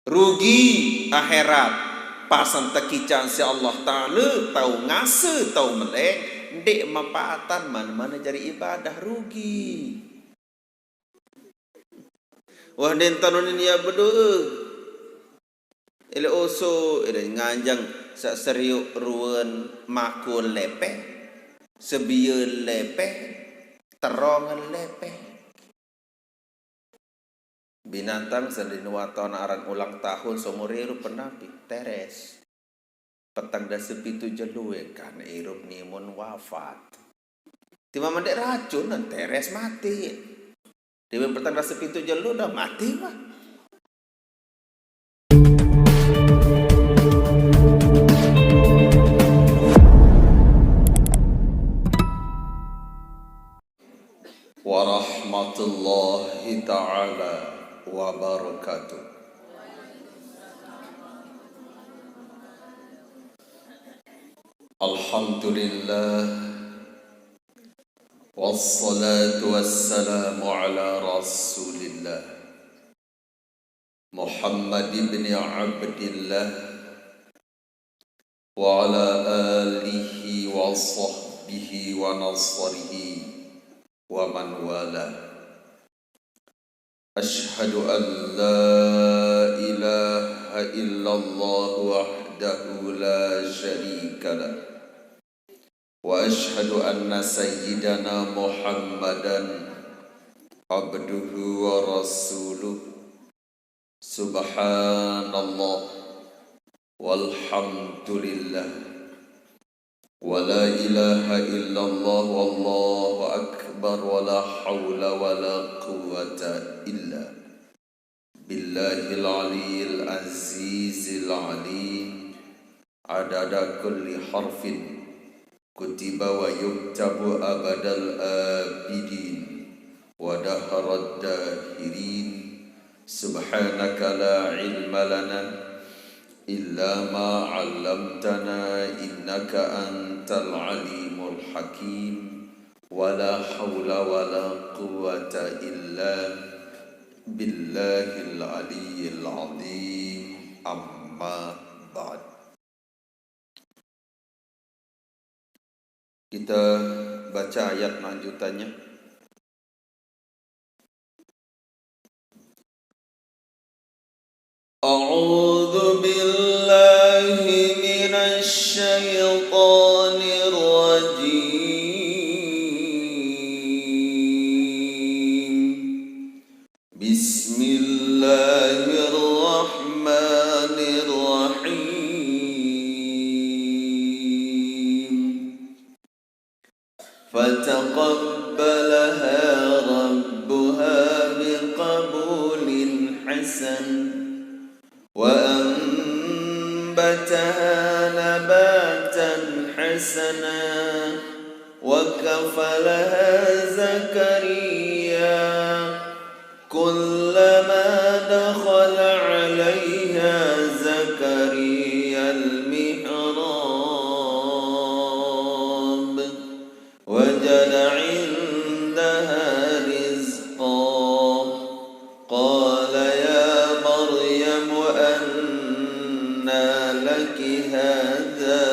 rugi akhirat. Pasan tekican si Allah Ta'ala tahu ngase tahu melek dek manfaatan mana-mana jadi ibadah rugi. Wah den tanun ini ya berdoa ele oso ele nganjang sak seriuk ruan makul lepeh sebia lepeh terong lepeh binatang selin waton aran ulang tahun somor irup penapi teres petang dan sepitu jelue kan irup nimun wafat tiba mandek racun dan teres mati tiba petang dan sepitu jelu udah mati mah. Warahmatullahi ta'ala wabarakatuh. Alhamdulillah wassalatu wassalamu ala rasulillah Muhammad ibn Abdillah wa ala alihi wa sahbihi wa nasrihi wa man wala. Ashhadu an la ilaha illallah wahdahu la syarika lah wa ashhadu anna sayyidana Muhammadan abduhu wa rasuluh. Subhanallah walhamdulillah wa la ilaha illallah wallahu akbar wa la hawla wa la quwwata illa billahil aliyyil azizil alim. Adada kulli harfin kutiba wa yuktabu abadal abidin wa daharad dahirin. Subhanaka la ilma lana illa ma 'allamtana innaka antal alimul hakim. Wala hawla wala quwwata illa billahil aliyyil azim. Amma ba'd. Kita baca ayat lanjutannya. A'udzu billahi minasy syaithanir rajim. Bismillahirrahmanirrahim. Fataqabbalaha rabbuha biqabulin hasan وأنبتها نباتا حسنا وكفلها زكريا كلما دخل عليها زكريا المحراب وجد عندها رزقا قال يا مريم أنى لك هذا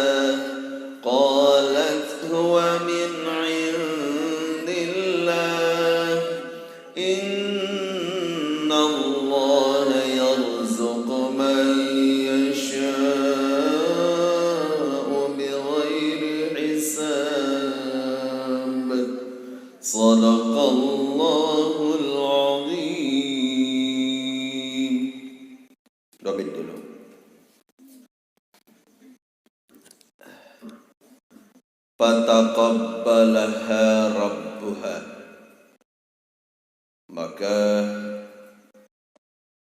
قالت هو من عند الله إن الله يرزق من يشاء بغير حساب صدق الله العظيم. Dobit dulu. Fataqabbalaha rabbuha, maka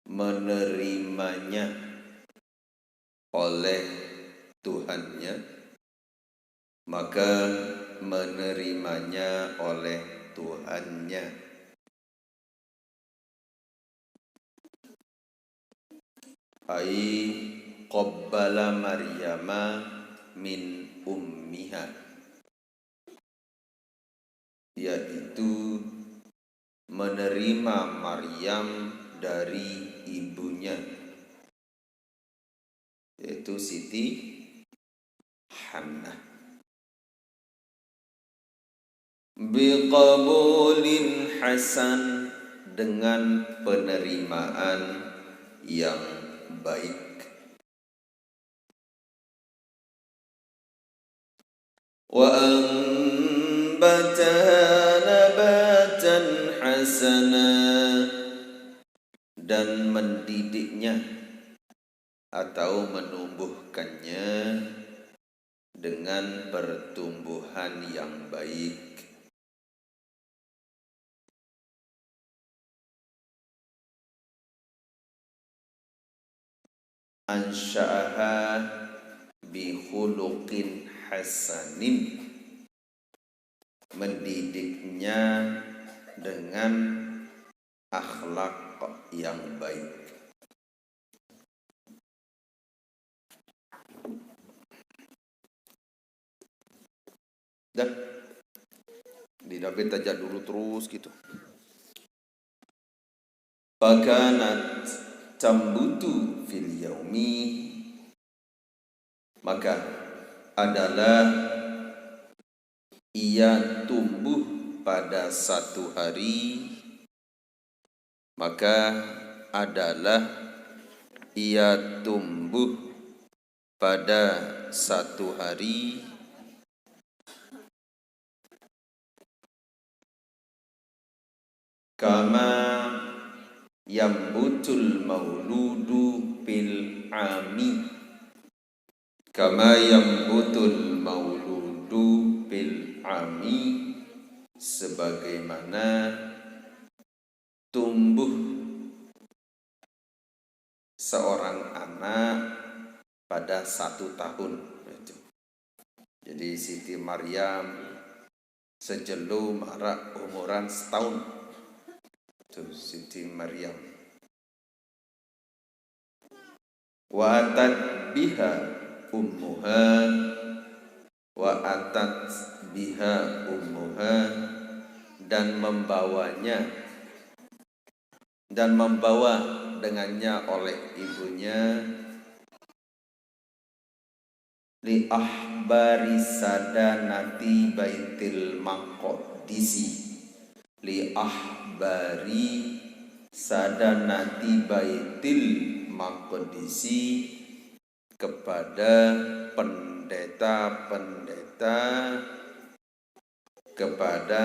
menerimanya oleh Tuhannya, maka menerimanya oleh Tuhannya. Ai qabbala Maryama min ummiha, yaitu menerima Maryam dari ibunya. yaitu Siti Hannah. Biqabulin hasan, dengan penerimaan yang baik. Wa anbataha nabatan hasana, dan mendidiknya atau menumbuhkannya dengan pertumbuhan yang baik. Ansha'aha bihuluqin hasanin, mendidiknya dengan akhlak yang baik. Dah, didapet aja dulu terus gitu. Baganat tambutu fil yaumi, maka adalah ia tumbuh pada satu hari, maka adalah ia tumbuh pada satu hari kama yambutul mauludu bil ami, kama yambutul mauludu bil ami, sebagaimana tumbuh seorang anak pada 1 tahun. Jadi Siti Maryam sejelo marak umuran setahun. Itu Siti Maryam. Wa atat biha ummuha, wa atat biha ummuha, dan membawanya, dan membawa dengannya oleh ibunya, li ahbari sadanati baitil maqdisi, li ahbari sadanati baitil maqdisi, kepada pendeta-pendeta, kepada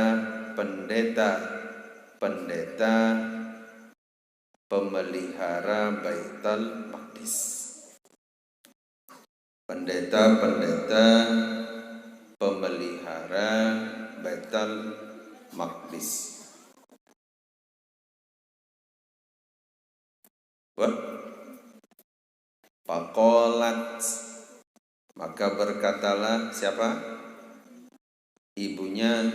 pendeta-pendeta pemelihara Baitul Maqdis, pendeta-pendeta pemelihara Baitul Maqdis. Faqalat, maka berkatalah siapa? Ibunya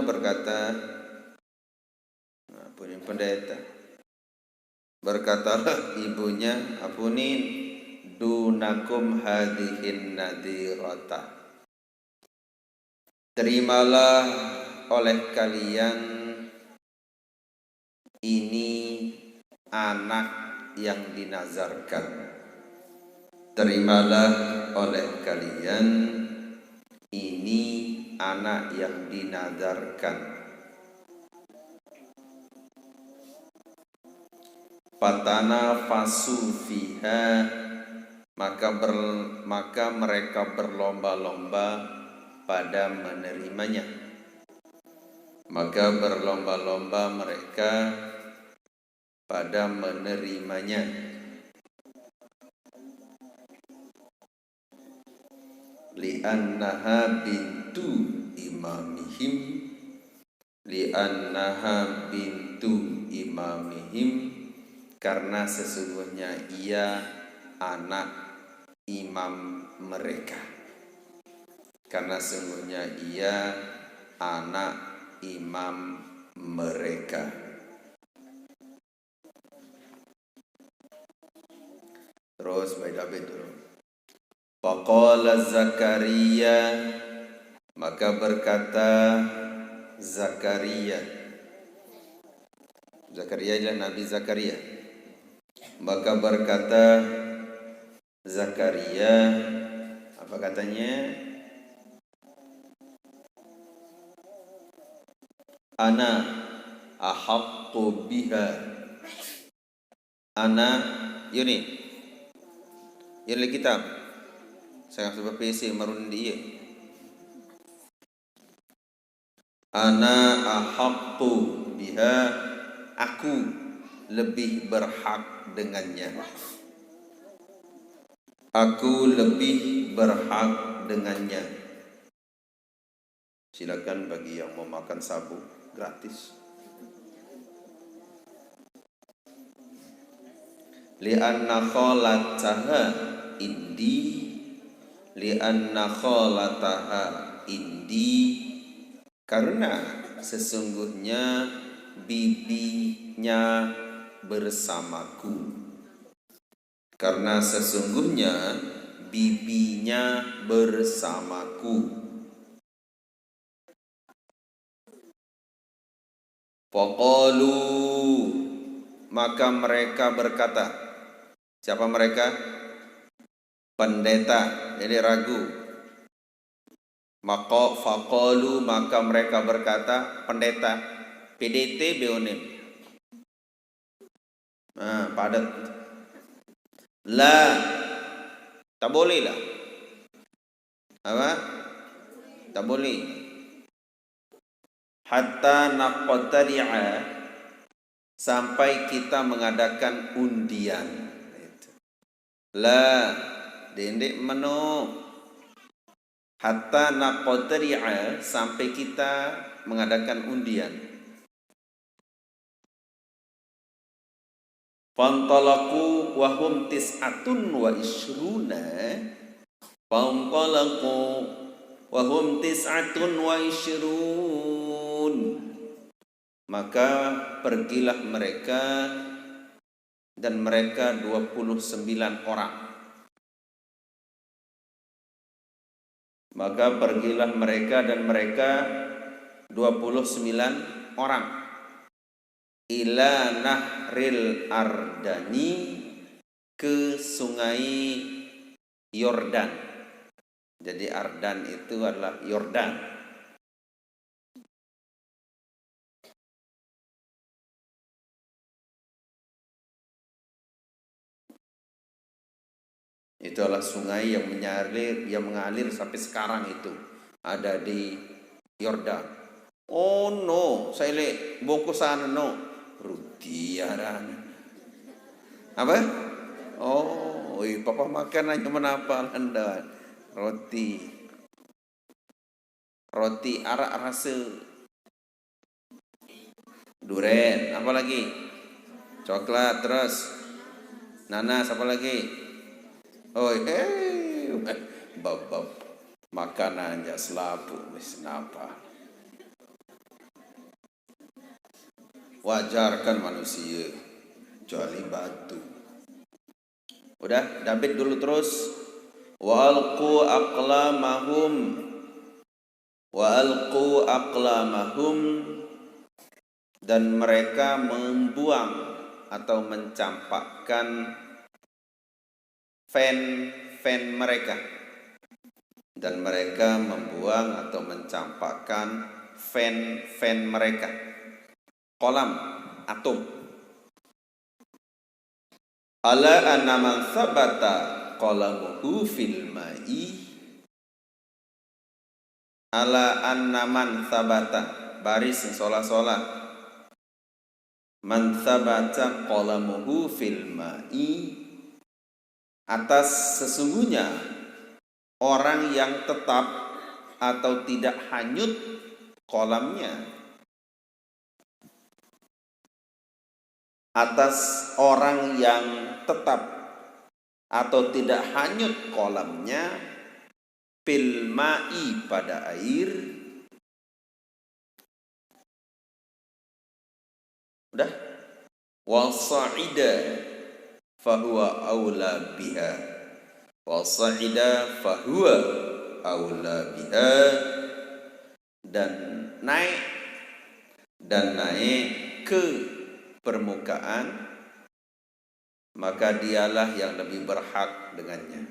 berkata, apunin pendeta, berkatalah ibunya, apunin, dunakum hadihin nadirata, terimalah oleh kalian ini anak yang dinazarkan, terimalah oleh kalian ini anak yang dinazarkan. Patana fasu fiha, maka mereka berlomba-lomba pada menerimanya, maka berlomba-lomba mereka pada menerimanya. Li'annaha bintu imamihim, li'annaha bintu imamihim, karena sesungguhnya ia anak imam mereka, karena sesungguhnya ia anak imam mereka. Terus baik dulu. Faqala Zakaria, maka berkata Zakaria adalah Nabi Zakaria, maka berkata Zakaria, apa katanya? Ana ahaqqu biha. Ana, yuni kitab. Saya sebab PC marun dia. Ana ahaqqu biha, aku lebih berhak dengannya. Aku lebih berhak dengannya. Silakan bagi yang mau makan sabu gratis. Li'anna kholataha indi, li'anna kholataha indi, karena sesungguhnya bibinya bersamaku. Karena sesungguhnya bibinya bersamaku. Faqalu, maka mereka berkata. Siapa mereka? Pendeta, jadi ragu. Maka faqalu, maka mereka berkata, pendeta, PDT beonim. Padat. La, tak boleh lah. Apa? Tak boleh. Hatta naqtari'a, sampai kita mengadakan undian. La, dendek meno. Hatta naqtari'a, sampai kita mengadakan undian. Fantalaqu wa hum tis'atun wa ishruna. Fantalaqu wa hum tis'atun wa ishrun. Maka pergilah mereka, dan mereka 29 orang. Maka pergilah mereka, dan mereka 29 orang. Ila nahril Ardani, ke sungai Yordan. Jadi Ardan itu adalah Yordan. Itu adalah sungai yang mengalir sampai sekarang itu ada di Yordan. Oh no, saya lihat bungkus sana no. Rutiaran. Apa? Oh, papa makan aja menapa Anda? Roti arak rasa. Duren, apa lagi? Coklat, terus nanas, apa lagi? Oh, bab makanannya selapu, wis napa? Wajarkan manusia kecuali batu. Udah, David dulu terus. Wa alqu aqlamahum, dan mereka membuang atau mencampakkan fan mereka. Dan mereka membuang atau mencampakkan fan mereka. Kolam, atom. Ala anna man sabata qalamuhu fil ma'i. Ala anna man sabata, baris sola-sola. Man sabata qalamuhu fil ma'i, atas sesungguhnya orang yang tetap atau tidak hanyut kolamnya. Atas orang yang tetap atau tidak hanyut kolamnya, fil ma'i, pada air. Udah? Wasa'ida fahuwa aula biha. Wasa'ida fahuwa aula biha. Dan naik ke permukaan, maka dialah yang lebih berhak dengannya.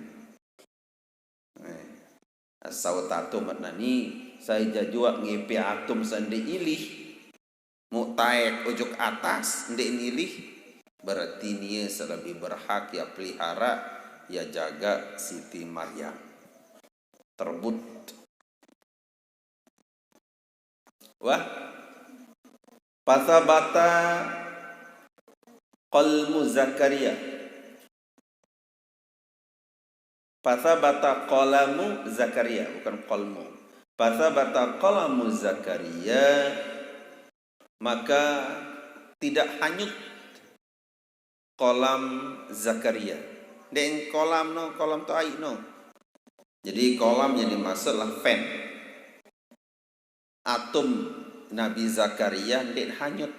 Asau tato maknani saya jajua ngipi atum sandi ilih muktaek ujuk atas ndek nilih, berarti dia selebih berhak ya pelihara ya jaga Siti Maryam terbut. Wah, pasabata qalmu Zakaria, pasabata qalamu Zakaria, bukan qalmu. Pasabata qalamu Zakaria, maka tidak hanyut kolam Zakaria. Deng kolam no, kolam tu air no. Jadi kolam yang dimaksud lah fan. Atom Nabi Zakaria dek hanyut.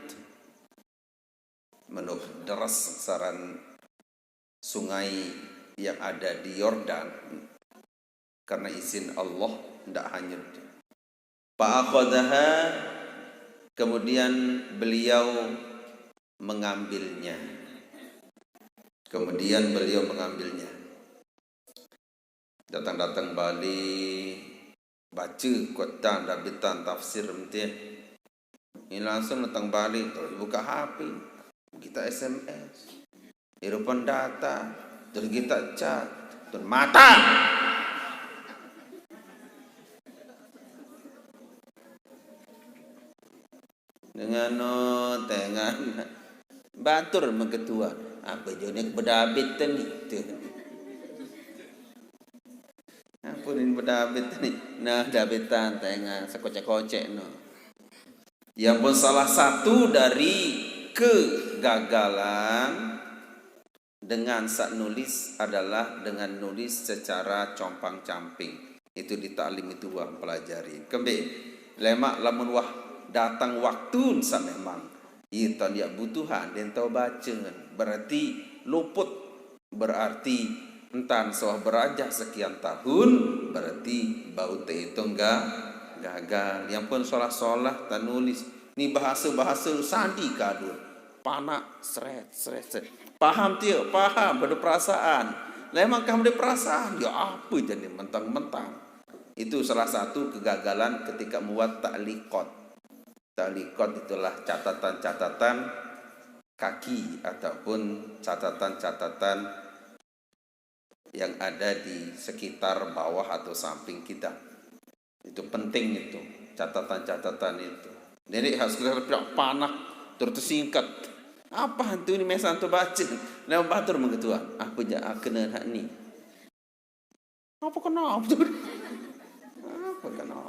Menurut deras saran sungai yang ada di Yordan, karena izin Allah tidak hanyut. Fa'akhadhaha, kemudian beliau mengambilnya. Datang-datang Bali, baca Quran dan bitan tafsir mesti. Ini langsung datang Bali, terus buka HP, kita SMS, Eropan data, terus kita chat, terus mata. Dengan batur mengetua, apa jonek berdabit tadi tu. Apunin berdabit tadi, nah dabitan tengah sekocek-kocek no. Yang pun salah satu dari kegagalan dengan sak nulis adalah dengan nulis secara compang-camping. Itu di taklim itu wang pelajari. Kembe lemak lamun wah datang waktu sa memang itu dia butuhan dan tahu baca, berarti luput, berarti entan soal berajah sekian tahun, berarti bau teh itu enggak gagal. Yang pun solah-solah tak nulis ni bahasa-bahasa sandi kadul panak seret paham tiuk, paham berperasaan. Memang kamu berperasaan ya apa jadi mentang-mentang. Itu salah satu kegagalan ketika membuat ta'liqat. Ta'liqat itulah catatan-catatan kaki ataupun catatan-catatan yang ada di sekitar bawah atau samping kita. Itu penting itu, catatan-catatan itu. Jadi harus kita panah tersingkat. Apa hantu ni mesan tu baca? Nama batur mengetua. Apa je kena hak ni? Apa kena? Apa kena?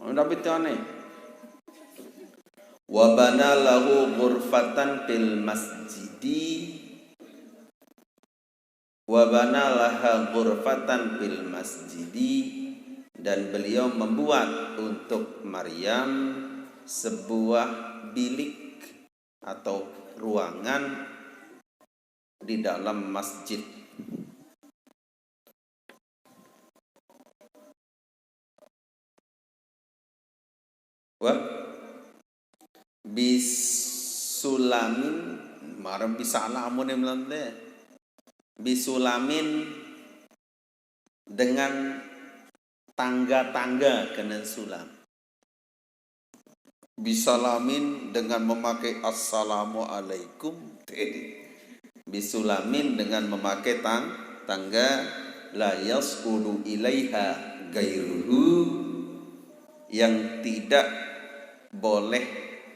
Dapat ni. Wa bana lahu ghurfatan fil masjidi. Wa bana laha ghurfatan fil masjidi, dan beliau membuat untuk Maryam sebuah bilik atau ruangan di dalam masjid. Wah, bisulamin maram bisalamun yang melanda. Bisulamin dengan tangga-tangga kena sulam. Bisalamin dengan memakai assalamualaikum. Bisulamin dengan memakai tangga la yas'udu ilaiha gairuhu, yang tidak boleh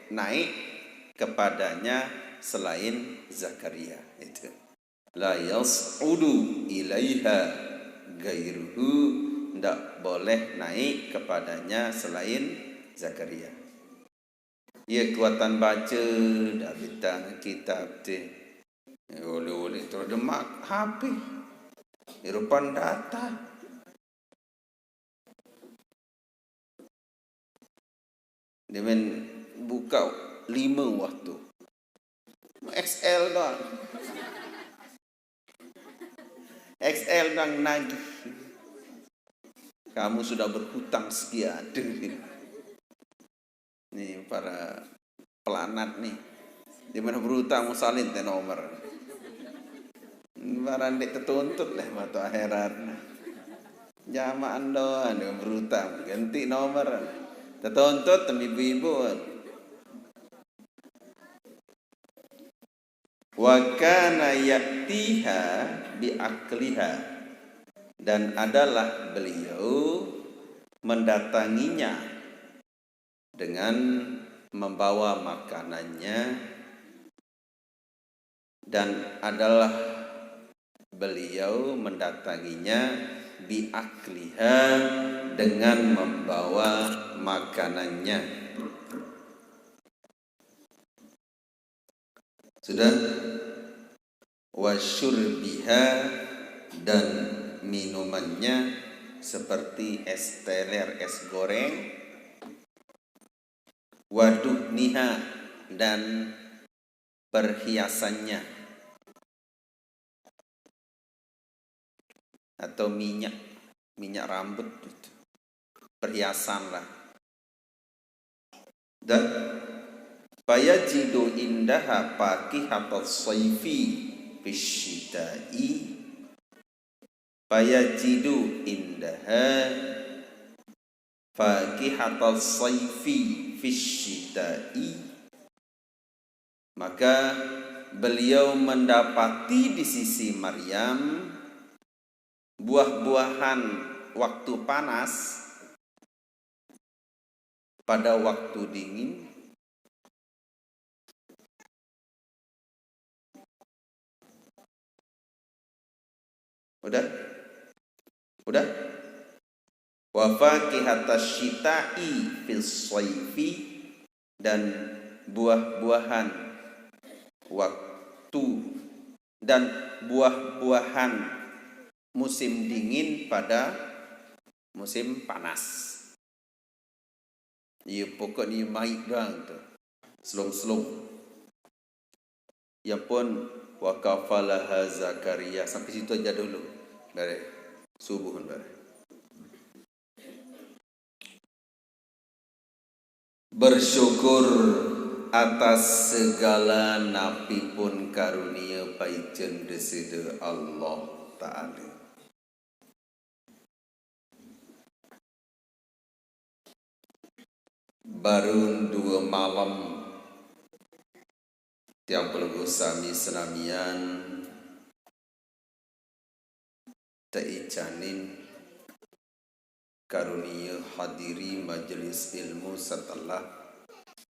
naik kepadanya selain Zakaria. Itu la yas'udu ilaiha gairuhu, tidak boleh naik kepadanya selain Zakaria. Ia kekuatan baca dah bintang kitab tu. Oleh terdemak HP. Eropan data. Dia main buka 5 waktu. XL dah. XL dan nagih. Kamu sudah berhutang sekian. Nih para pelanat nih. Di mana berutang musalin teh nomor. Barang dek tertuntut lah mata akhirat. Jamaan doan dengan berutang ganti nomor. Tertuntut tem ibu-ibu. Wa kana yatiha bi akliha, dan adalah beliau mendatanginya dengan membawa makanannya, dan adalah beliau mendatanginya bi akliha dengan membawa makanannya. Sudah. Wasyurbiha, dan minumannya seperti es teler, es goreng. Waduhniha, dan perhiasannya atau minyak rambut itu. Perhiasan lah. Dan fayajidu indaha fakihatas sayfi fisyita'i. Fayajidu indaha fakihatas sayfi fisyita'i, maka beliau mendapati di sisi Maryam buah-buahan waktu panas pada waktu dingin. Udah? Wa fakihatas syita'i fis sayfi, dan buah-buahan waktu dan buah-buahan musim dingin pada musim panas. Ya pokoknya maik doang tu. Selong-selong. Ya pun wa kafalaha Zakaria, sampai situ aja dulu. Dari subuh dari. Bersyukur atas segala napi pun karunia paijen deside Allah Ta'ala. Baru 2 malam tiang pelgu sami senamian teicanin karunia hadiri majelis ilmu setelah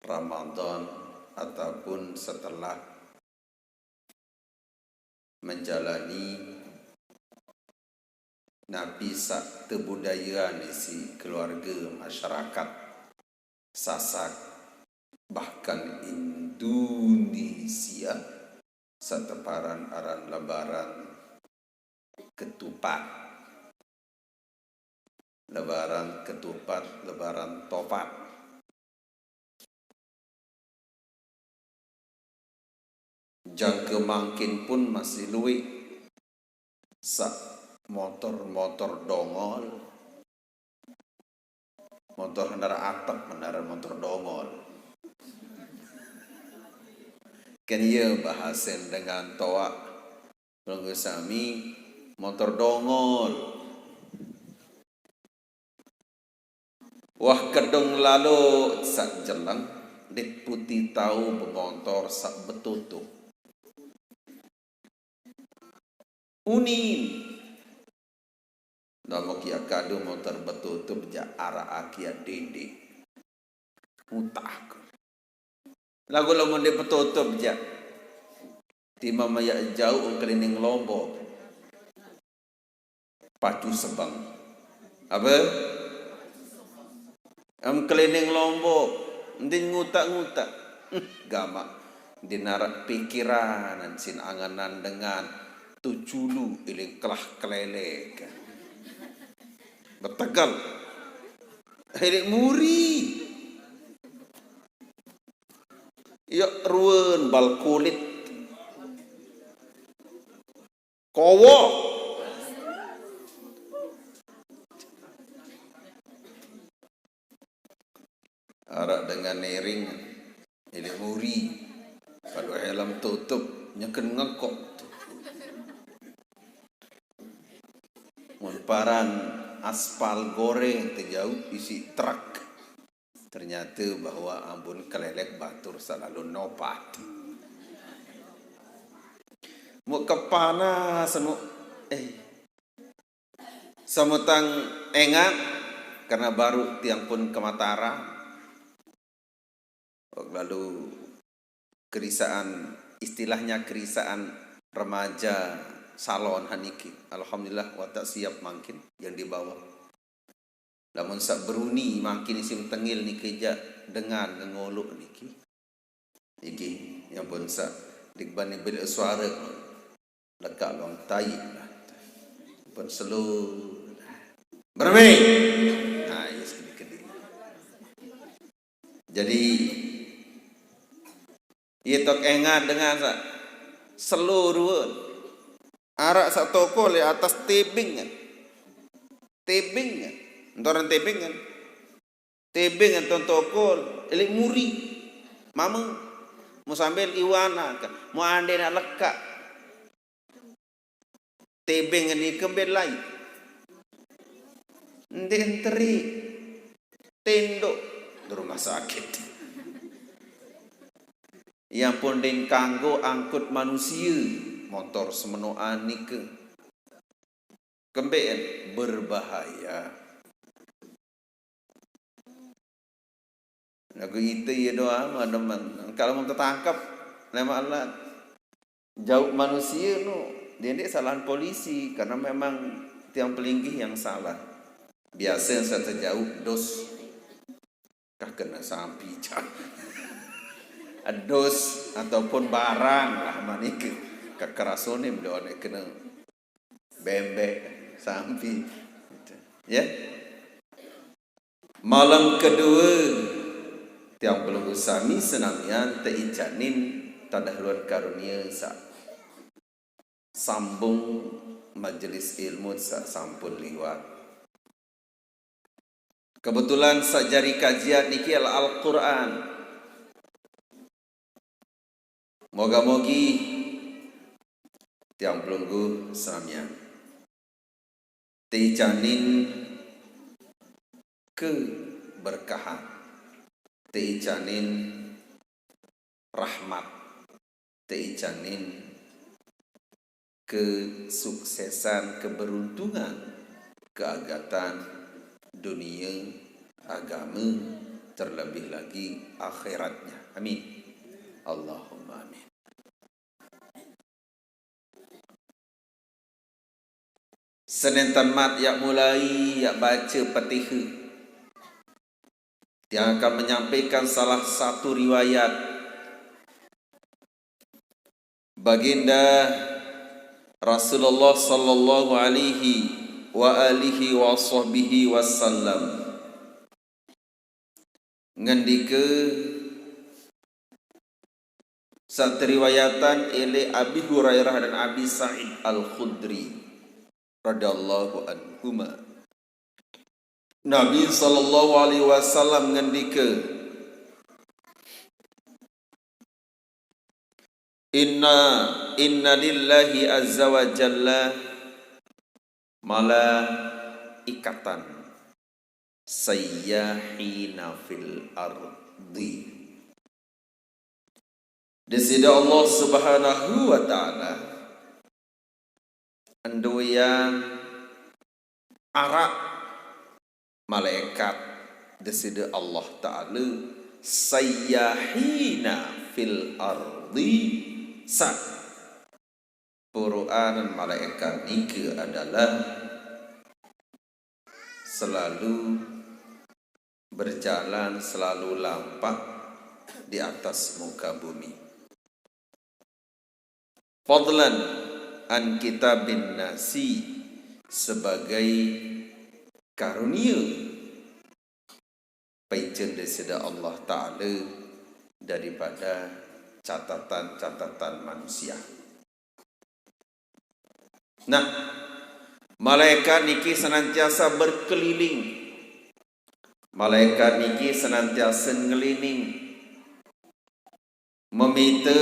Ramadan ataupun setelah menjalani nabi sak kebudayaan isi keluarga masyarakat Sasak bahkan Indonesia seteparan aran lebaran ketupat, lebaran ketupat, lebaran topat. Jangka mangkin pun masih luwih sak motor-motor dongol, motor hendara atap, hendara motor dongol. Kan ia bahasen dengan toa pelangga sami motor dongol. Wah kedong lalu sak jelang dek putih tahu bermotor sak betutup. Unin nama kia kado motor betutup ja arah akia dede utak lagu lagu de betutup ja tima maya jauh keliling Lombok pacu sebang apa keliling Lombok ndin ngutak-ngutak gamak dinarak pikiran sin anganan dengan tuculu iling kelah kelelek bertegal hilik muri ya ruwen bal kulit kowo arak dengan nering hilik muri kalau dalam tutup nyaken ngekok tu. Paran aspal goreng terjauh isi truk. Ternyata bahwa ambun kelelek batur selalu nopat. Mu kepana semu semutang engat karena baru tiang pun ke Mataram. Lalu kerisaan, istilahnya kerisaan remaja salon haniki. Alhamdulillah watak siap makin yang dibawa. Lamun sak beruni makin isim tengil ni keja dengan ngoluk niki. Iki yang pun sak dikbani bil suara lekak long tai lah. Pun selu berme. Nah, yes kedi. Jadi ietok engat dengan sak seluruh arak sak toko le atas tebing kan. Tebing kan. Entoran tebing kan. Tebing enton toko elik muri. Mama mau sambil iwana kan. Mau ande nak lekak. Tebing ni kembel lai. Ndenteri tendok di rumah sakit. Yang pun den kanggo angkut manusia, motor semenoan nike. Kembeen berbahaya. Lagu itu ya doa teman. Kalau mau tertangkap, nama Allah jauh manusia no. Dia kesalahan polisi karena memang tiang pelinggih yang salah. Biasa yang saya terjauh dos kah kena sampi cak. Dos ataupun barang lah manik kekerasone mdoane kena bembek sampi. Ya. Malam kedua tiang pelunggu sami senamian teicanin tadahluan karunia sa sambung majelis ilmu sa sampun liwat. Kebetulan sajari kajian niki Al-Quran. Moga-mogi tiang pelunggu senamian teicanin keberkahan, teicanin rahmat, teicanin kesuksesan, keberuntungan, keagatan dunia, agama, terlebih lagi akhiratnya. Amin. Allahumma amin. Senin tamat yak mulai yak baca Fatihah yang akan menyampaikan salah satu riwayat baginda Rasulullah sallallahu alaihi wa alihi wa sahbihi wasallam ngendike satu riwayatan oleh Abi Hurairah dan Abi Sa'id Al-Khudri radhiyallahu anhuma. Nabi sallallahu alaihi wasallam ngendike Inna lillahi azza wa jalla malaikatan sayyahina fil ardi. Desida Allah subhanahu wa ta'ala anduyan arak malaikat desida Allah ta'ala sayyahina fil ardi sa puruan malaikat nike adalah selalu berjalan, selalu lampak di atas muka bumi. Fadlan an kitabin nasi sebagai karunia paicen desida Allah Ta'ala daripada catatan-catatan manusia. Nah, malaikat niki senantiasa berkeliling. Malaikat niki senantiasa ngeliling, meminta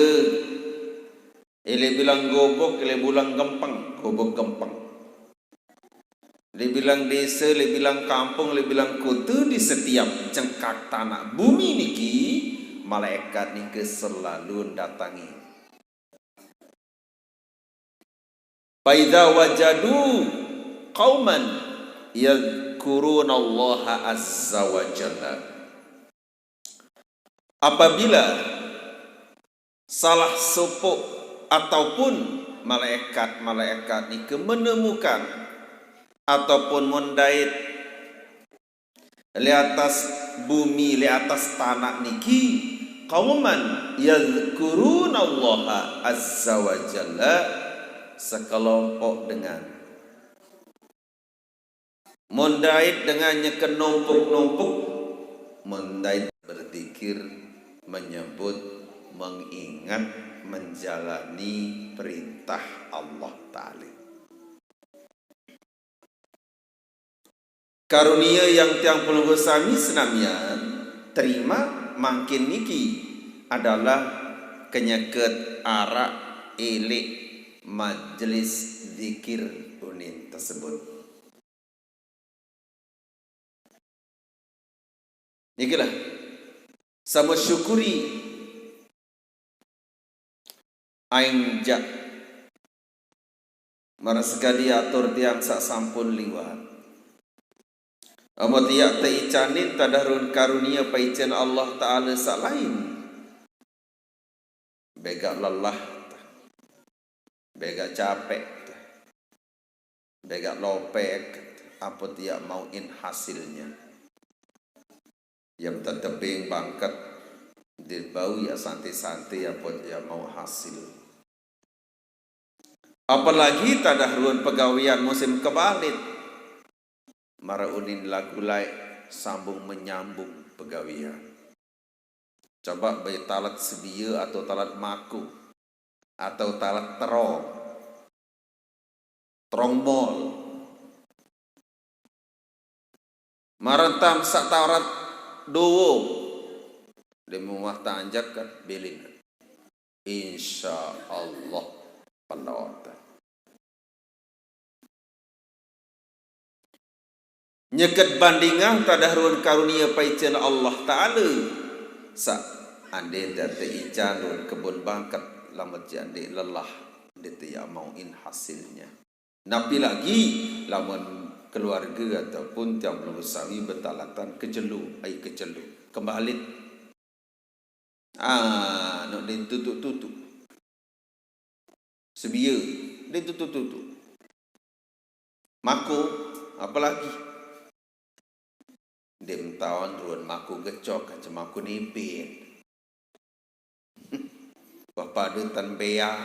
Ele bilang gobok, ele bilang gempang, gobok gempang. Ele bilang desa, ele bilang kampung, ele bilang kota, di setiap cengkak tanah bumi niki malaikat niki selalu datangi. Faidza wajadu qauman yadhkuruna Allah azza wa jalla. Apabila salah sopok ataupun malaikat-malaikat niki menemukan ataupun mendait di atas bumi, di atas tanah niki qauman yadhkuruna Allah azza wa jalla, sekelompok dengan mendait dengannya kenumpuk-numpuk, mendait berzikir, menyebut, mengingat, menjalani perintah Allah Ta'ala. Karunia yang tiang pelunggu sami senamian terima makin niki adalah kenyeket arak elik majlis zikir unin tersebut. Inilah sama syukuri aing jak marasekali atur tiang sak sampun liwat. Amat tiak teicanin tadarun karunia paicen Allah Ta'ala sak lain. Bega lelah, bega capek, bega lopek, apa tiak mauin hasilnya. Yang tertebing bangkat di bau ya santai-santai apa tiak mau hasil. Apalagi tadarun pegawaian musim kebalit. Maraunin lagu lain sambung menyambung pegawian. Coba bayi talat sebia atau talat maku atau talat terong-mol. Marantam sak tarat dowo demumah tanjak kan belin. Insya Allah pandawata. Nyeket bandingan tadarun karunia paicen Allah Ta'ala sa ande date ican run kebun bangkat lamat jande lelah dete ya mauin hasilnya. Napi lagi lamun keluarga ataupun tiang belum sawi betalatan kejelu ai kejelu kembali no den tutuk sebia den tutuk mako apalagi dem tahun ruan maku gecok macam maku nipin wapadutan beang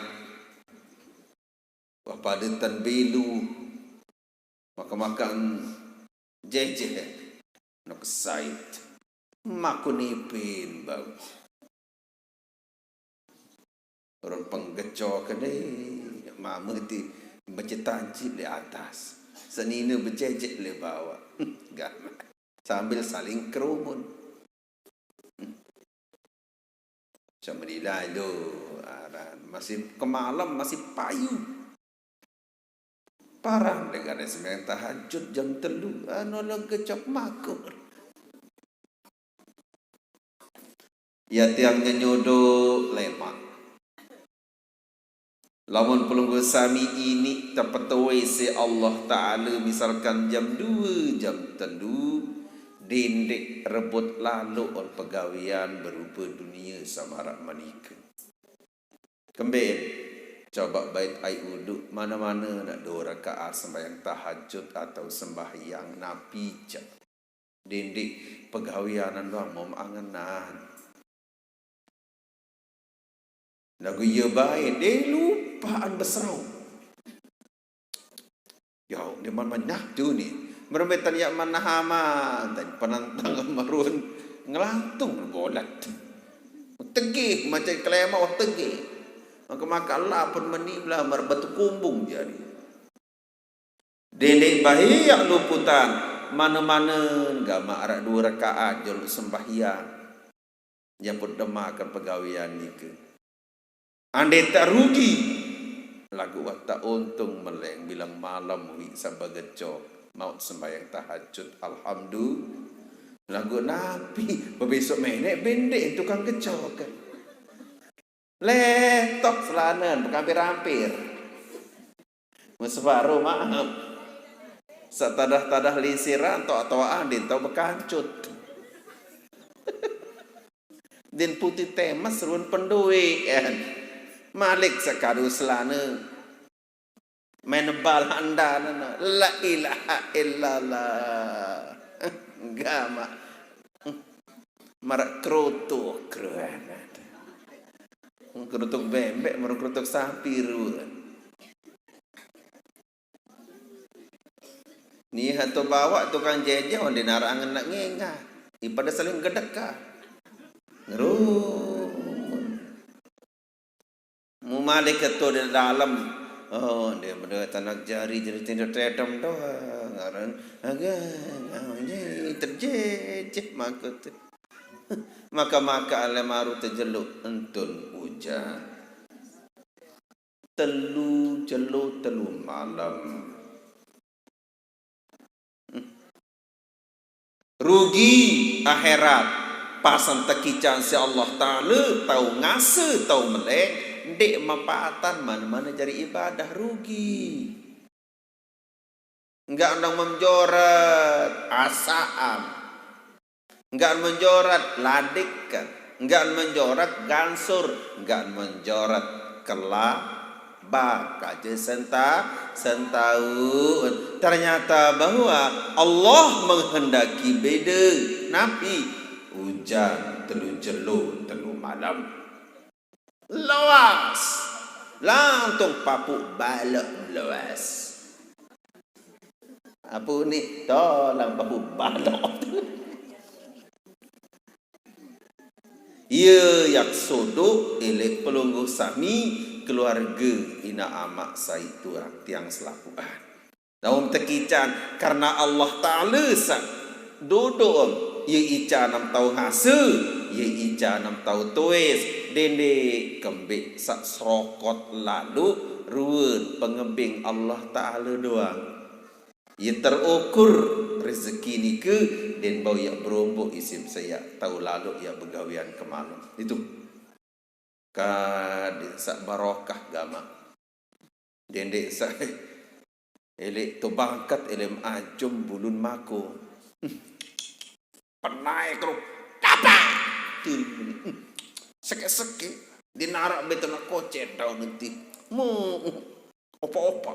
wapadutan belu makan jeje nak sait maku nipin bau orang penggecok kene mama ti bercetanci di atas senina berjejek le bawah gak sambil saling kerumun. Macam menilai lo, masih kemalam masih payu. Parang dengan sembahyang tahajud jam 3, nolong kecap makul. Ya tiangnya nyodo lemak. Lamun pelunggu sami ini terpetawai si Allah Ta'ala misalkan jam 2, jam 3 dindek rebut lalu on pegawian berupa dunia sama rak manika. Kembali coba bait ai uduk mana-mana nak 2 rakaat sembahyang tahajud atau sembahyang napijak. Dindek pegawianan doang mau angenan. Lagu ya baik dia lupaan berserau. Ya, dia mana tu ni. Merembetan yak manahama dan penantang marun ngelantung bolat. Tegih macam kelemau tegih. Maka Allah pun menimlah merbatu kumbung jadi. Dendek bahaya luputan mana-mana gama arak 2 rakaat jalur sembahyang. Yang pun demakan pegawian ni ke. Andai tak rugi Lagu watak untung meleng bilang malam wi sabageco maut sembahyang tahajud alhamdulillah. Lagu Nabi besok menek bendek tukang kecok. Letok selanan berkampir-hampir. Separuh maaf. Satadah-tadah lisiran atau andin tau bekancut. Din putih temas ruan pendui kan. Malik sekadu selana menebal anda la ilaha illallah gama marak kerutuk keruan kerutuk bembek marak kerutuk sapi ruan ni hatu bawa tukang jeje on dinarangan nak ngengah ipada saling gedekah ngeru mu malik ketua di dalam oh dia berdua tanak jari jadi tindak tetem doa ngaran agak terjejeh makut maka alemaru terjeluk entun hujan telu malam rugi akhirat pasan tekican si Allah Ta'ala tahu ngase tahu melek dek mapatan mana-mana jadi ibadah rugi. Enggak undang menjorat asam. Enggak menjorat ladikan. Enggak menjorat gansur. Enggak menjorat kelabak. Aja sentaun. Ternyata bahwa Allah menghendaki beda. Nabi hujan telu jelu telu malam. Luas lantung papuk balok luas apa ni tolong papuk balok ia yak sodok elek pelunggu sami keluarga ina amak saitu tiang selapuan dalam tekican karena Allah Ta'ala duduk ia ica 6 tahun hasil ia ica 6 tahun tuis dende kembik sak serokot lalu ruun pengebing Allah Ta'ala doang ia terukur rezeki ni ke dan bau yak berombok isim saya tahu lalu yak begawian ke malam itu kad sak barokah gama dende sak elek tu bangkat elem ajum bulun mako penai kerup apa seke-seke dinarak betul nak kocet tau nanti mu opa-opa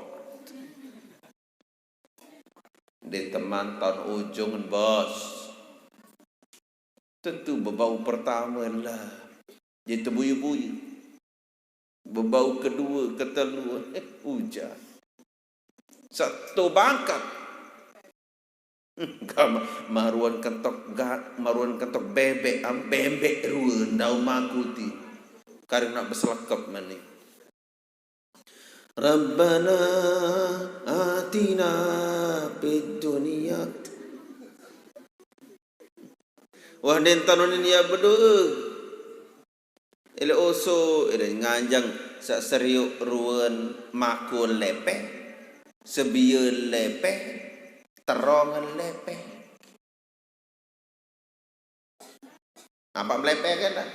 di teman tahun ujung bos tentu bebau pertama lah jadi buyu-buyu bebau kedua ketelu hujan satu bangkat maruan kentok bebek bebek ruan daun makuti karena berselekap mani Rabbana atina fid dunya wah den tanon ni ya berdoa ele oso ele nganjang sak seriuk ruan makul lepeh sebia lepeh terongan lepeh apa melepeh kan dah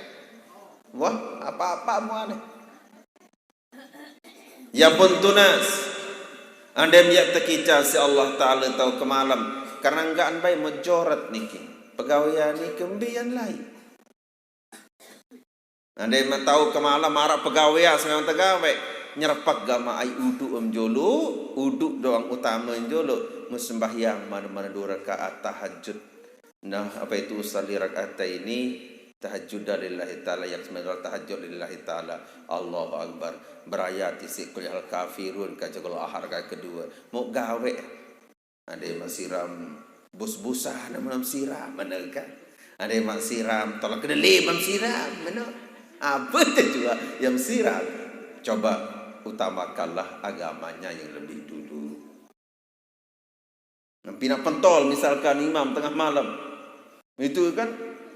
wah apa-apa muan ya pun tunas anda biar tekica si Allah Ta'ala tahu ke malam karena enggak anbai mejorat niki pegawaian ni kembian lain anda yang tahu ke malam marah pegawaian semang tegawai nyerpak gama ai uduk jolo uduk doang utama jolo sembahyang mana-mana 2 rakaat tahajud nah apa itu usali rakaat ini tahajud lillahi ta'ala yang sebenarnya tahajud lillahi ta'ala Allahu Akbar berayat isi kuliah al-kafirun kajagol ahar kedua mau gawe ada yang siram bus-busah nama siram mana kan ada yang siram tolak kedeli siram mana apa tu juga yang siram coba utamakanlah agamanya yang lebih dulu. Pina pentol misalkan imam tengah malam. Itu kan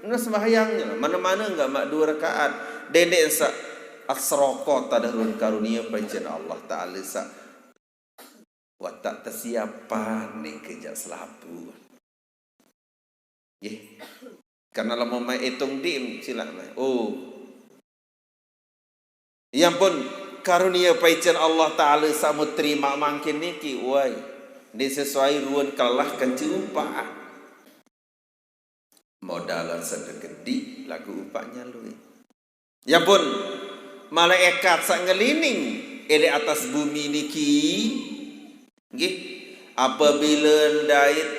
sembahyangnya mana-mana enggak mak 2 rakaat. Dendek sak asroko tadarun karunia pancen Allah Ta'ala sa watak tersiapan ni kejak selapu. Karena lama mai hitung dim silap mai. Yang pun karunia pancen Allah Ta'ala samu terima mangkin niki wai. Ni sesuai ruan kalah kanci upah. Modalan sedekedi lagu upahnya lui. Yang pun malaikat sak ngelining ele atas bumi niki nggih apabila ndait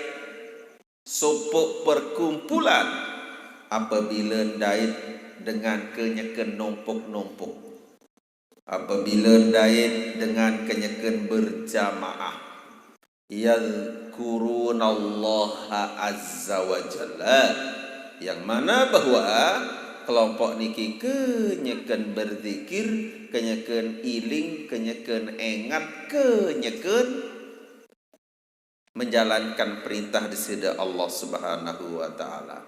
sopok perkumpulan apabila ndait dengan kenyeken numpuk-numpuk apabila ndait dengan kenyeken berjamaah yadhkurunallaha azza wa jalla yang mana bahwa kelompok niki kenyeken berzikir, kenyeken iling, kenyeken ingat, kenyeken menjalankan perintah disida Allah Subhanahu wa taala.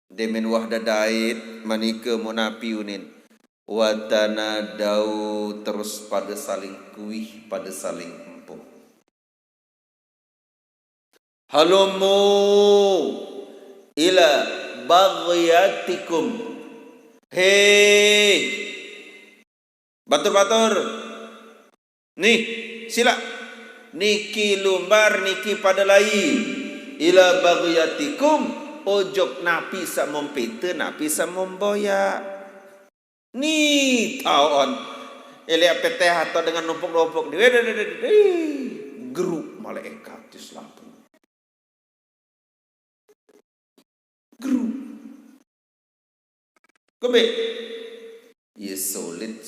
Demen wahda dait manika munapiunin wa tanadau terus pada saling kuih, pada saling empuh. Halumu ila baghyatikum. Hei batur-batur nih sila niki lumbar niki pada lain ila baghyatikum ojok napi sa mompete napi sa momboya ni taon ele apete atau dengan numpuk-numpuk geruk malaikat Islam geruk kebe ya solid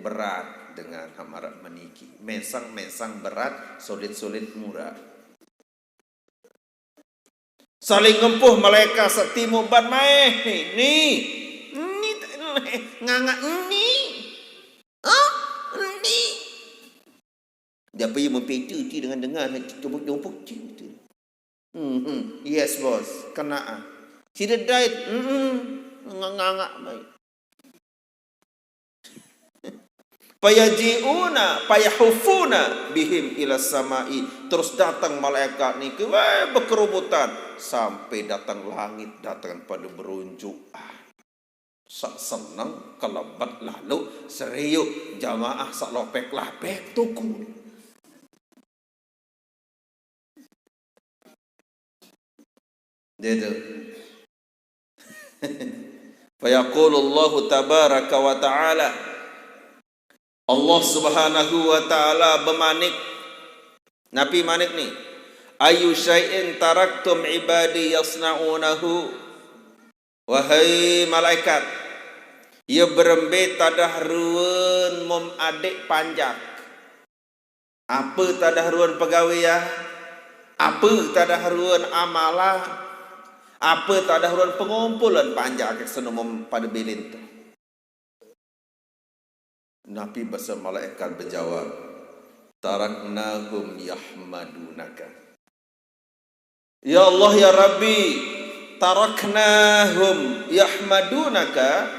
berat dengan hamarat meniki mesang berat solid murah saling ngempuh malaikat setimu ban maeh ni nganga ni ni dia pergi mempetu dengan tumpuk tu yes bos kena tidak diet nganga baik payahufuna bihim ila samai terus datang malaikat ni ke berkerubutan sampai datang langit datang pada berunjuk sak senang kelebat lalu seriuk jamaah sak lopek tuku dia tu fayaqulullahu tabaraka wa ta'ala Allah Subhanahu wa ta'ala bermanik Nabi manik ni ayu syai'in taraktum ibadi yasna'unahu wahai malaikat ia berembe tadah ruan mom adik panjak apa tadah ruan pegawai apa tadah ruan amalah apa tadah ruan pengumpulan panjak kesenum pada bilin tu Nabi bahasa malaikat berjawab taraknahum yahmadunaka ya Allah ya Rabbi taraknahum yahmadunaka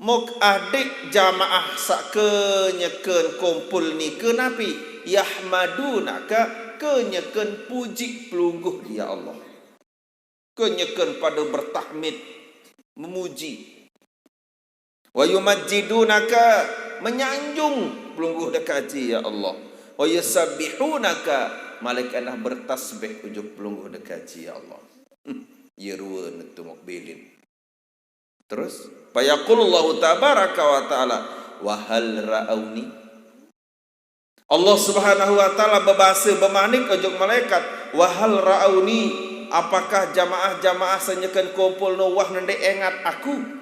mok adik jamaah sak kenyeken kumpul ni ke Nabi yahmadunaka kenyeken puji pelungguh ya Allah kenyeken pada bertahmid memuji wa yumajjidunaka menyanjung pelungguh dekaji ya Allah wa yusabbihunaka malaikat dah bertasbih ujuk pelungguh dekaji ya Allah ya ruan tu mukbilin terus fayaqulullahu tabaraka wa taala wa hal ra'auni Allah Subhanahu wa taala berbahasa bermanik ujuk malaikat wa hal ra'auni apakah jamaah-jamaah senyekan kumpul no wah nende ingat aku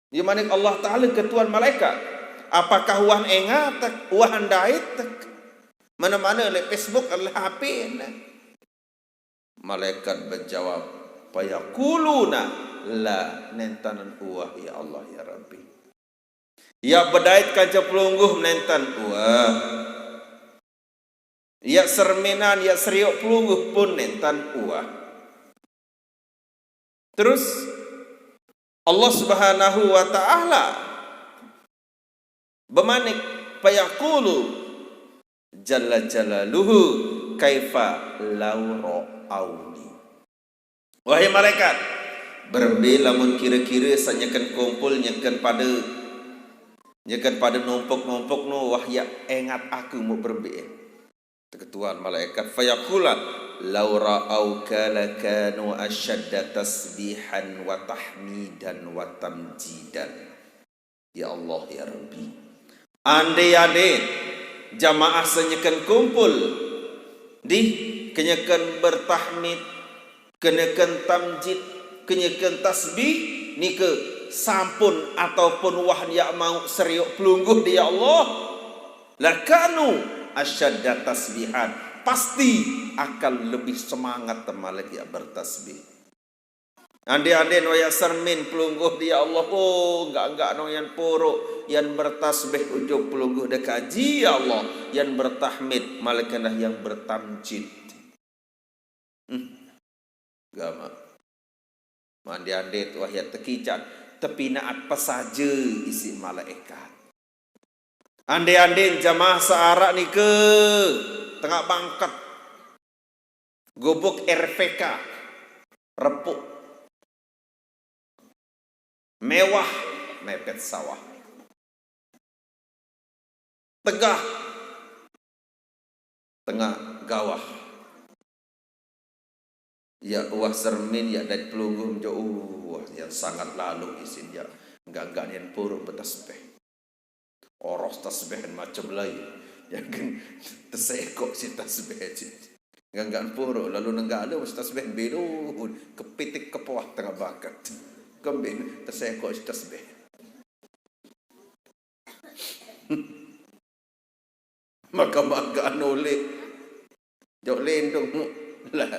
di mana Allah Ta'ala ketuan malaikat apakah wah ingat wah ndait mana-mana le Facebook le HP malaikat berjawab fayaquluna la nentanan uah ya Allah ya Rabbi ya bedait kaca pelungguh nentan uah ya serminan ya seriuk pelungguh pun nentan uah terus Allah Subhanahu wa taala bemanik fayaqulu jalla jalaluhu kaifa law ra'auni. Wahai malaikat, berbe lamun kira-kira sanyakan kumpul nyakan pada numpuk-numpuk no wahya engat aku mau berbe. Ketuan malaikat fayaqula law ra'auka lakanu asyadda tasbihan wa tahmidan wa tamjidan. Ya Allah ya Rabbi, andai jamaah senyakan kumpul di kenyakan bertahmid, kenyakan tamjid, kenyakan tasbih nika sampun ataupun wah ya mau seriuk pelungguh dia Allah lakanu asyadda tasbihan, pasti akan lebih semangat temalek ya bertasbih. Ande-ande waya sermin pelungguh dia Allah, oh enggak no yang puruk yang bertasbih ujung pelungguh dekaji ya Allah, yang bertahmid malakanah yang bertamjid. Gama mandi-ande wahya tekican tapi naat pesaje isi malaikat. Ande-ande jamaah searak ni ke tengah bangkat gubuk RVK repuk mewah mepet sawah tegah tengah gawah ya wah sermin ya dari pelungguh jauh yang sangat lalu isin ya enggak yang puruk betasbih oros tasbih macam lain yang kan tersekok si tasbih enggak puruk lalu nenggala mesti tasbih biru kepitik kepuah tengah bakat kembali tersekok si tasbih. Maka nolek jauh lendong lah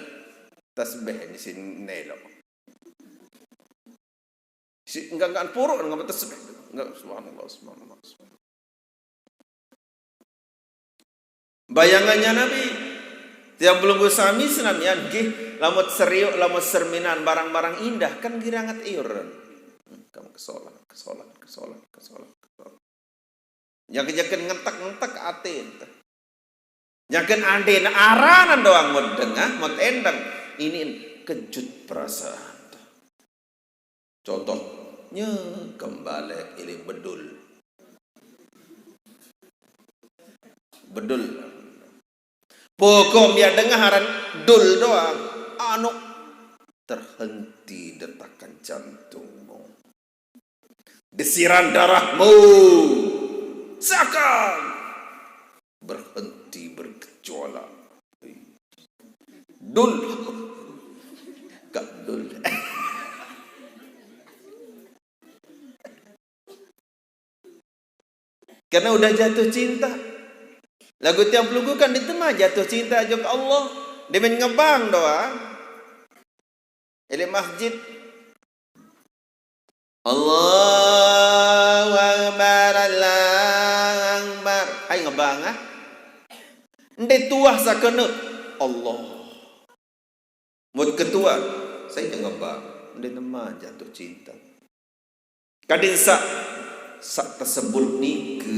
tasbih di sini nelok. Si enggak puruk enggak tasbih. Enggak subhanallah. Bayangannya Nabi yang belum sami senamian gih lamut seriuk lamut serminan barang-barang indah kan girangat iuran. Kamu kesolan. Jangan ngentak atin. Jangan ande aranan doang mau dengah mau endang ini kejut perasaan. Contohnya kembali ini bedul. Pokok dia dengaran dul doang, anu terhenti detakan jantungmu, desiran darahmu seakan berhenti bergejolak. Dul, gak dul. Karena udah jatuh cinta. Lagu tiap pelunggu kan ditema jatuh cinta jok Allah. Dia main ngebang doang. Ini masjid. Allahu Akbar, Allahu Akbar. Hai ngebang ah. Ndek tuah sakene Allah. Mut ketua saya ngebang. Ndek tema jatuh cinta. Kadin sak tersebut ni ke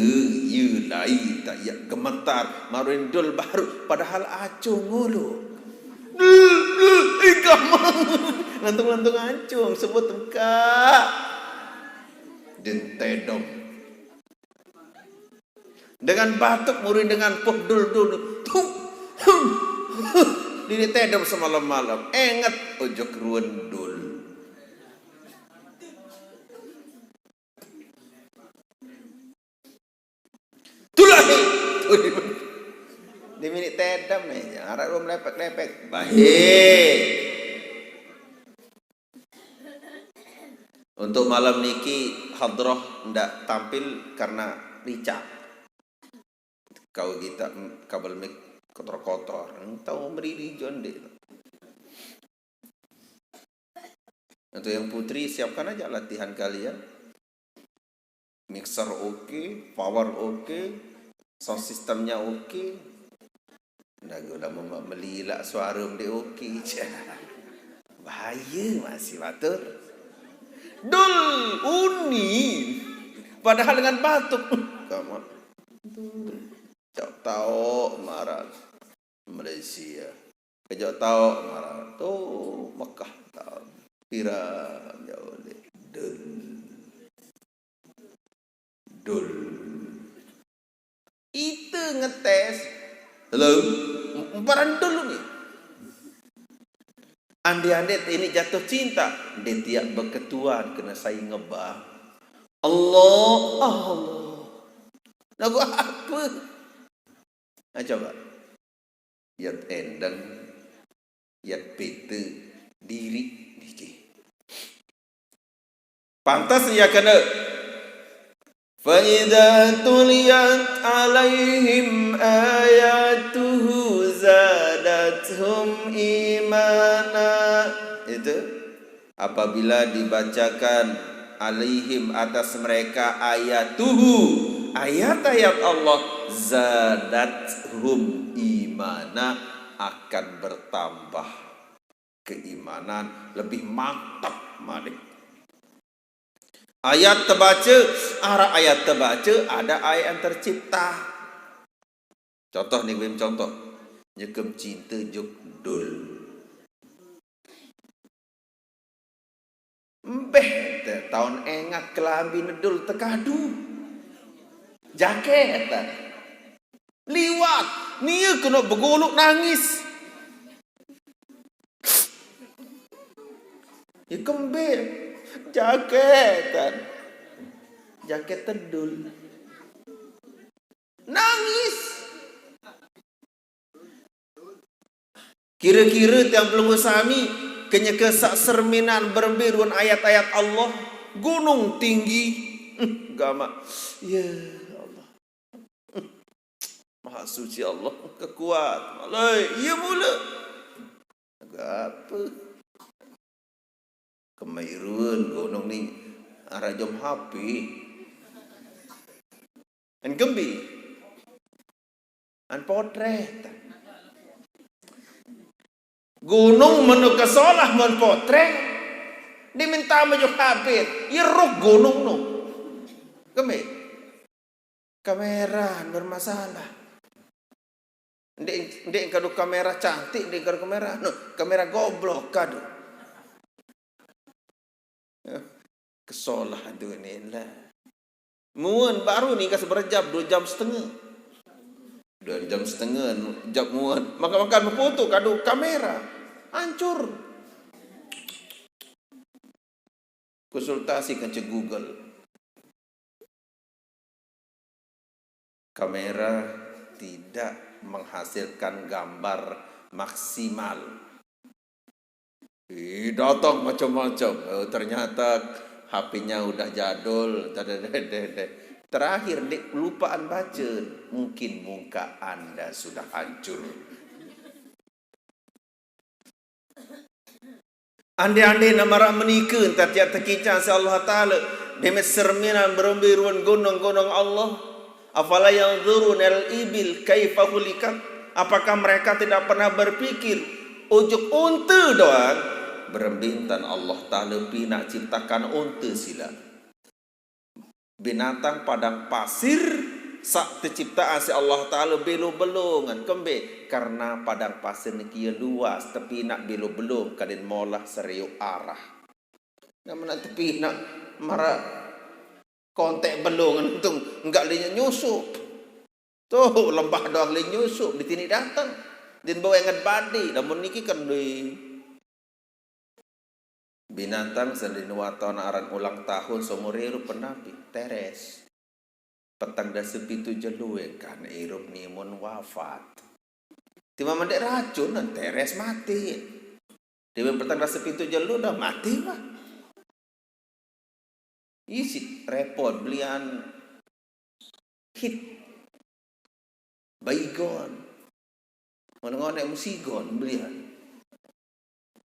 yulai tak ya gemetar marindul baru padahal acung ngulu lantung acung sebut engkak dan tedom dengan batuk murid dengan pok dul ini tedom semalam-malam ingat ojok ruan dul. Di minit tedam nih, arah belum lepek. Baik. Untuk malam niki hadroh ndak tampil karena rica. Kau kita kabel mik kotor-kotor, tahu berdiri jonde. Untuk yang putri siapkan aja latihan kalian. Mixer oke, power oke, sound systemnya oke. Dah udah melilak suara dia oke. Bahaya masih batur. Dul uni. Padahal dengan batuk. Kamu Jok tahu marah Malaysia. Kejok tahu marah tu Mekah tahu. Pira jauh dul. Dul. Itu ngetes. Halo. Barang dulu nih. Andi-andi ini jatuh cinta, dia tiap berketuan kena saya ngebah. Allah. Lagu apa? Nah, coba. Yat endang, yat pete, diri, dikit. Pantas ya kena. فَإِذَا تُلِيَتْ عَلَيْهِمْ آيَاتُهُ زَادَتْهُمْ إِيمَانًا. Itu apabila dibacakan alaihim atas mereka ayatuhu, ayat-ayat Allah, zadathum imana, akan bertambah keimanan, lebih mantap malik. Ayat terbaca, arah ayat terbaca, ada ayat yang tercipta. Contoh ni, contoh. Nyekem cinta juk dul. Mbeh tahun engak kelambi nedul tekadu. Jaket. Liwat. Nia kena bergolok nangis. Ya kembir. Jaketan. Jaket tedul. Nangis. Kira-kira tiang pelunggu sami kenya kesak serminan berbiruan ayat-ayat Allah. Gunung tinggi. Gama. Ya Allah. Maha suci Allah. Kekuat. Malai. Ya mula. Apa? Kemairun gunung ni arah jom hapi. An gembi. An potret. Gunung menu kesolah men potret. Diminta maju hapi. Iruk gunung no. Gembi. Kamera bermasalah. Ndek kadu kamera cantik, ndek kadu kamera no, kamera goblok kadu. Kesolah tu ni lah. Muan baru ni kas berjam 2 jam setengah. 2 jam setengah jam muan. Makan-makan berfoto kadu kamera hancur. Konsultasi kan cek Google. Kamera tidak menghasilkan gambar maksimal. Datang macam-macam. Ternyata HP-nya udah jadul. Terakhir lupaan baca. Mungkin muka Anda sudah hancur. Andi-andi namara menikah. Tiap terkicang si Allah Ta'ala. Demet serminan berumbiruan gunung-gunung Allah. Afala yanzurun al-ibil kaifa khuliqat. Apakah mereka tidak pernah berpikir ujuk unta doang? Berembintan Allah Ta'ala nak ciptakan unta sila. Binatang padang pasir sak terciptaan si Allah Ta'ala belo-belongan kembe. Karena padang pasir ni kia luas, tapi nak belo-belong kadin molah seriuk arah. Nama nak tepi nak marah kontek belongan tu enggak linya nyusup. Tuh lembah doang linya nyusup di sini datang. Din bawa ingat badi, namun niki kan di binatang sendinwatan aran ulang tahun seumur hidup penapi teres. Petang dah sepitu jelue kan hirup nimun wafat. Tiba mandek racun dan teres mati. Tiba petang dah sepitu jelu dah mati lah. Isi repot belian hit baygon. Mana-mana musigon belian.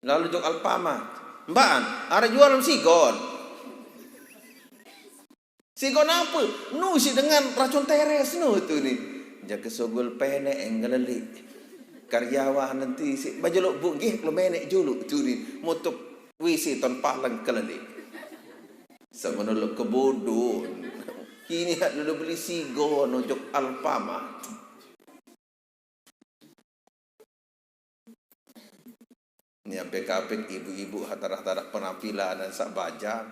Lalu jok Alfamart. Mbak, ada jual sigon. Sigon apa? Nu si dengan racun teres nu tu ni. Jaga sogol penek engeleli. Karyawan nanti si baju lok bugih lo menek julu tu ni. Mutuk wisi ton palang keleli. Sama nolak kebodohan. Kini hak dulu beli sigo nojok Alfamart. Ni apik-apik ibu-ibu hatarah-tarah penampilan dan sak baja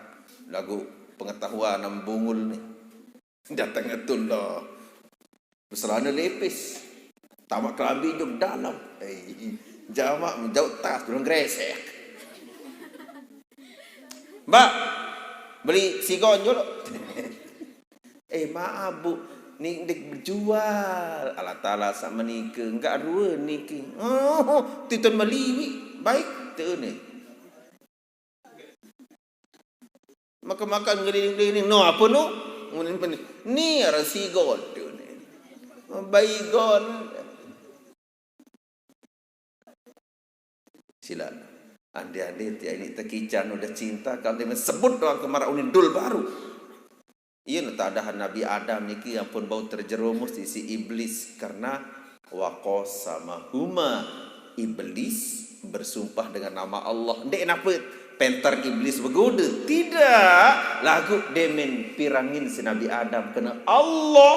lagu pengetahuan nam bungul ni. Datang ngetul lah. Berselana lepis. Tamak kelambi jom dalam. Jamak menjauh tas belum gresek. Mbak, beli sigon dulu. Maaf bu, ni dek berjual. Allah Ta'ala sama nikah. Enggak dua nikah. Oh, titun meliwi. Baik, tu ni. Makan-makan geliling-geliling. No, apa no? Ni ada sigon. Tu ni. Baygon. Silakan. Andi-andi tiap ini terkican udah cinta kalau dia sebut doang kemara unindul baru. Iya tadahan Nabi Adam niki ampun bau terjerumus di si iblis karena waqasamahuma iblis bersumpah dengan nama Allah. Ndek napa penter iblis begoda? Tidak. Lagu demen pirangin si Nabi Adam kena Allah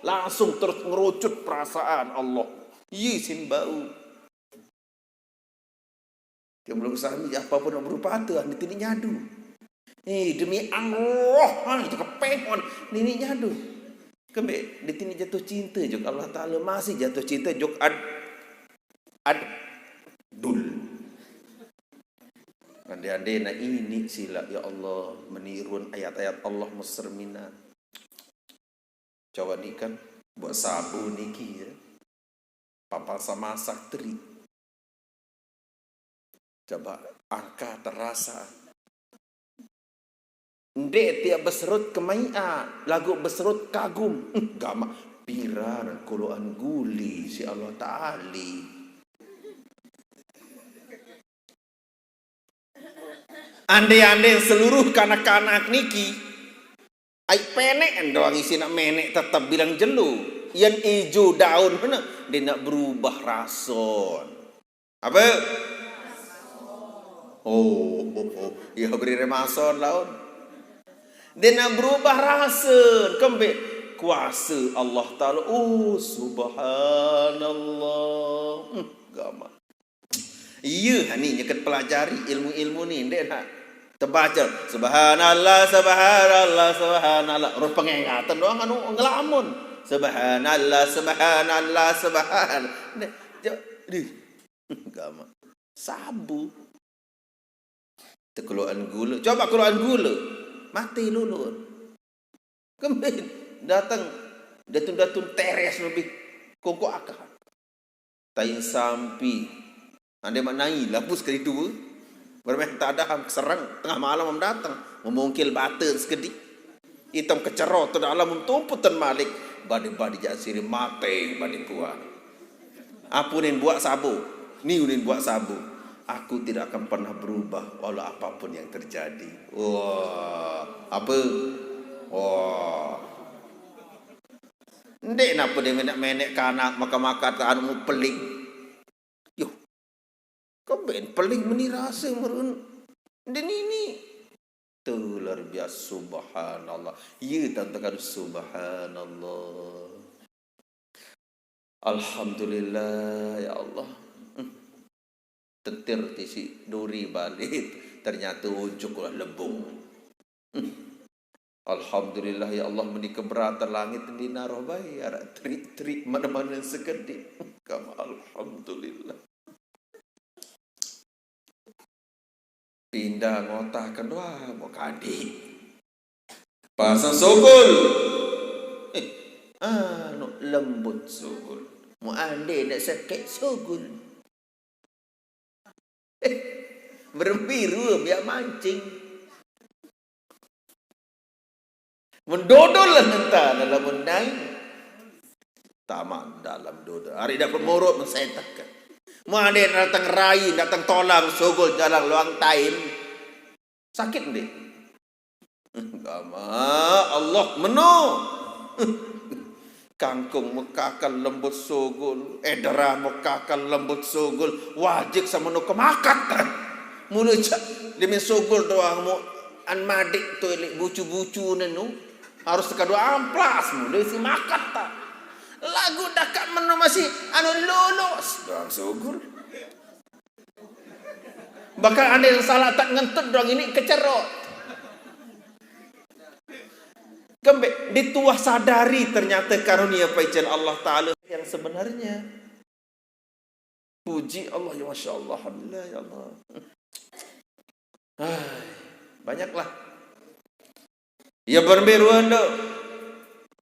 langsung terus ngerucut perasaan Allah. Iya sin bau. Dia belum sami apapun yang berupa tu ni tini nyadu. Demi Allah itu kepengon nini nyadu. Kembe di tini jatuh cinta jok Allah Taala masih jatuh cinta jok dul. Ande-ande na ini sila ya Allah menirun ayat-ayat Allah muslimina. Coba ni kan buat sabu niki ya. Papal sama masak teri. Coba angka terasa. Ndek tiap berserut kemai'a. Lagu berserut kagum. Gama pirar kuluan guli si Allah Ta'ala. Ande-ande seluruh kanak-kanak niki. Ai penek doang isi nak menek tetap bilang jelu. Yang ijo daun mana? Dia nak berubah rason. Apa? Ya beri remason laun. Dia nak berubah rasa. Kembe kuasa Allah Ta'ala. Subhanallah. Gama. Iya ni nyekat pelajari ilmu-ilmu ni. Dia nak terbaca. Subhanallah, subhanallah, subhanallah. Roh pengingatan doang anu ngelamun. Subhanallah, subhanallah, subhanallah. Gama. Sabu. Keluaran gula. Coba keluaran gula. Mati lulur. Kemudian datang datun teres lebih kongko akal. Tain sampi. Anda maknai lapus kali dua. Bermain tak ada ham serang tengah malam datang. Memungkil bata sekedik. Hitam kecerot dalam tumputan malik. Badi-badi jasiri mati badi kuat. Apunin buat sabu. Ni unin buat sabu. Aku tidak akan pernah berubah walau apapun yang terjadi. Wah, apa? Wah. Ndek napa dia menek kanak makan-makan anu peling. Yo. Kau ben peling meni rasa merun. Dan ini tu luar biasa subhanallah. Ya tantakan subhanallah. Alhamdulillah ya Allah. Tetir tisi duri balik ternyata ujuk lah lebung. Alhamdulillah ya Allah meni keberatan langit di naroh bayar trik-trik mana-mana sekedip. Kamu alhamdulillah. Pindah ngotahkan wah mau kadi. Pasang sogol. Lembut sogol. Mau ande nak sakit sogol. Berbiru biar mancing. Mendodol lah entah dalam mendai. Tamak dalam dodol. Hari dapat morot mensetakkan. Mana datang rai, datang tolang, sogol jalan luang time. Sakit deh. Gama Allah menu. Kangkung mekakan lembut sogol. Edera mekakan lembut sogol. Wajib sama nu kemakat. Mula cak demi sogol doang mu An madik toilet bucu-bucu nenu harus sekadua amplas mu dari si makat tak. Lagu dekat menu masih anu lulus doang syukur. Bahkan ada yang salah tak ngentut doang ini kecerot. Kembali dituah sadari ternyata karunia paijan Allah Ta'ala yang sebenarnya. Puji Allah, ya Masya Allah, Alhamdulillah, ya Allah. Banyaklah. Ya berberuan do.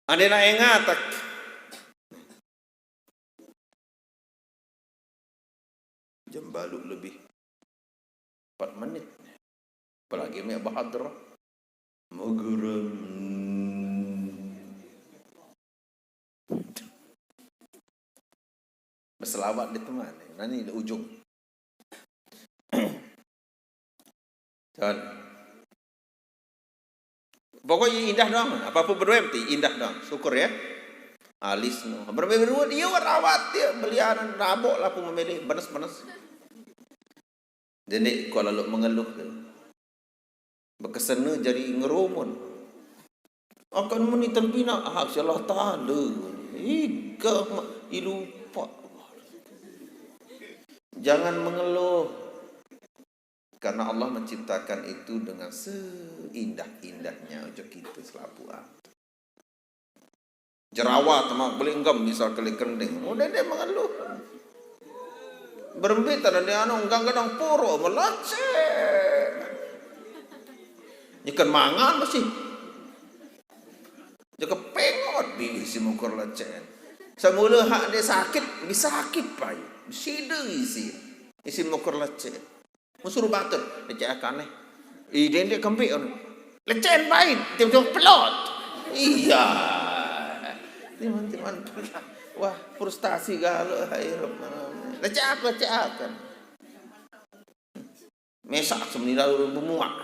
Anda nak ingat tak? Jam baluk lebih 4 menit. Apalagi Mek Bahadrah. Muguram. Berselawat di teman. Ini di ujung. Jangan. Pokoknya indah doang. Apa-apa berdua indah doang. Syukur ya. Alis no. Berdua dia rawat dia. Belian rabok lah pun memilih. Panas-panas. Jadi kalau lu mengeluh. Berkesana jadi ngerumun. Akan menitan pina. Allah Ta'ala. Ika ilupa. Jangan mengeluh. Karena Allah menciptakan itu dengan seindah-indahnya aja kita selapuan. Jerawat sama belinggam misal kali kerending. Udah dia mengeluh. Berembit ada dia anu enggak kadang poro melacet. Ikan mangan masih. Jika pengot bisi mukur lecet. Semula hak dia sakit, bisa sakit pai. Sida isi mukur lecet. Musuh batur, lecet akan dia kembik on. Lecet baik, tiba-tiba pelot. Iya. Teman-teman pelot. Wah, frustasi galo hairap. Lecet akan. Mesak semenira bermuak.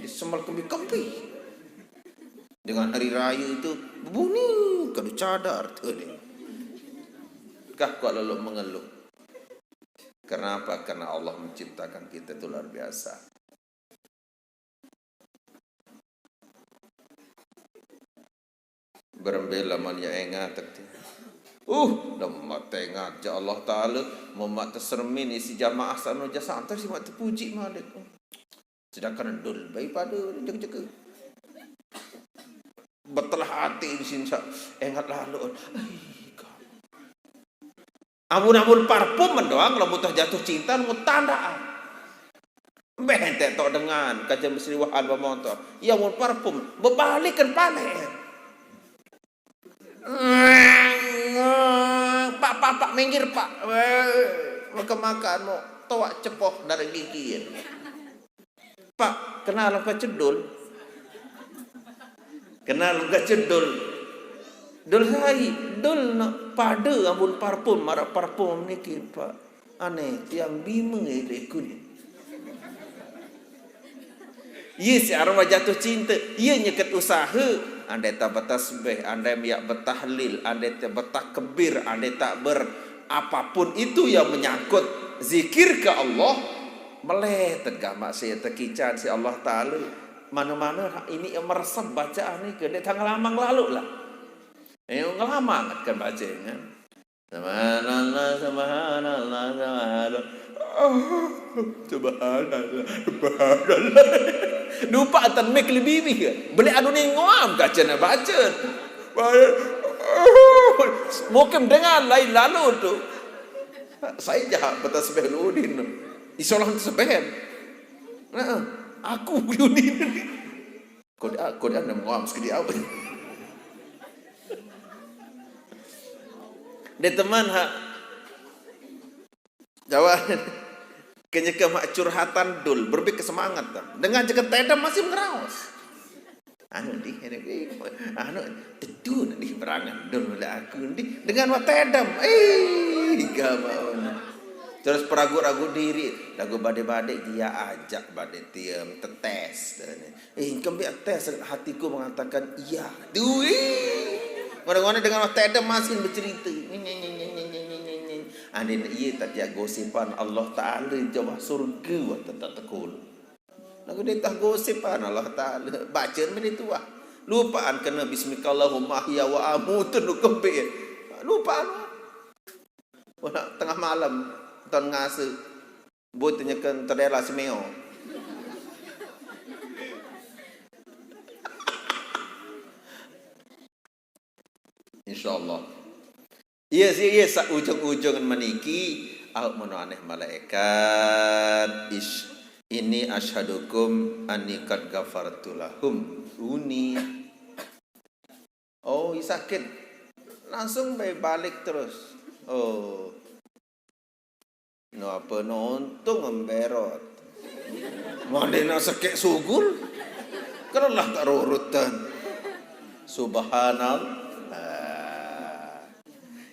Disemal kembik. Dengan hari raya itu berbunyi kadu cadar tu dia. Kah kalau lo mengeluh? Kenapa? Karena Allah menciptakan kita itu luar biasa. Berembela mania engat tak. Lemak tengat ja Allah Taala memak tersermin isi jamaah sanu jasa antar si mak terpuji malik. Sedangkan dul baik pada jaga-jaga. Betelah hati di sini engat lalu. Amun-amun parfum doang kalau butuh jatuh cinta mau tandaan. Bente tok dengan kajian besriwahan bamonto. Ya mun parfum berbalikan panen. Pak minggir pak. Makan mau towak cepoh dari gigi. Pak kenal apa cedul? Kenal gak cedul? Dul hai, dul nak pada amun parfum, marah parfum ni pak. Aneh, tiang bima eleku ni. Ye si arwah jatuh cinta, ye nyekat usaha. Andai tak bertasbih, andai miak bertahlil, andai tak bertakbir, andai tak apapun itu yang menyangkut zikir ke Allah, meleh tegak maksiat tekican si Allah Ta'ala. Mana-mana ini yang meresap bacaan ni ke dia tanggal lamang lalu lah. Ngelamang kan baca kan. Subhanallah, subhanallah, subhanallah. Subhanallah. Lupa atan mek lebih ke. Beli anu ni ngam kaca nak baca. Mungkin dengan lain lalu tu. Saya jahat bertasbih Udin. Isolah tasbih. Nah. Aku Udin. Kode anda ngam sekali apa? Dia teman hak jawab kenyeka mak curhatan dul berbe kesemangat dah. Dengan jaga tedam masih merawas. Anu tetu di berangan dul mula aku di dengan mak tedam. Gamauna. Terus peragu-ragu diri, lagu badai-badai dia ajak badai tiam tetes. Kembali tes hatiku mengatakan iya. Orang-orang dengan mak tedam masih bercerita. Andai iya tak dia gosipan Allah Ta'ala jawab surga wa tak tekul. Lagu dia tak gosip Allah Ta'ala. Baca ni tu lah. Lupaan kena bismillahirrahmanirrahim ahya wa amutu nu kempe. Lupaan. Oh nak tengah malam tahun ngasa. Boy tanyakan terdela semeo. InsyaAllah. Yes, sa ujung-ujung maniki au mono aneh malaikat ini asyhadukum anni qad ghafartu lahum uni. Oh, sakit. Langsung balik terus. Oh. No apa nontung memberot. Mandena sakit sugul. Kerelah tak rurutan. Subhanallah.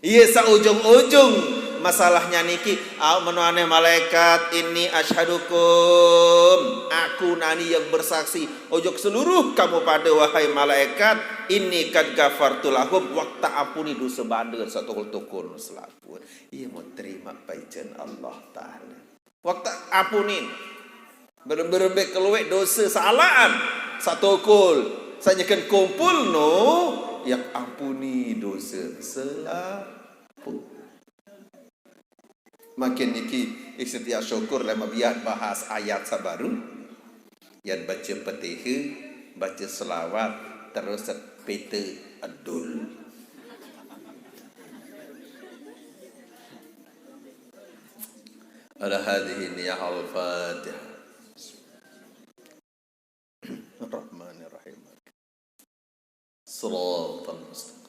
Iya sa ujung-ujung masalahnya niki menuane malaikat ini asyhadukum aku nani yang bersaksi ojok seluruh kamu pada wahai malaikat ini kad ghafartu lahum waktu ampuni dosa bander satu tukul selaku. Iya mau terima paijan Allah Ta'ala waktu ampunin berembek keluar dosa salaan satu kul saya kan kumpul no yang ampuni dosa selaku. Makin niki ikhtiar syukur lama biar bahas ayat sabaru yang baca Fatihah, baca selawat terus peta adul. Ala hadhihi niyah al-Fatihah. Rahmanirrahim. Siratal mustaqim.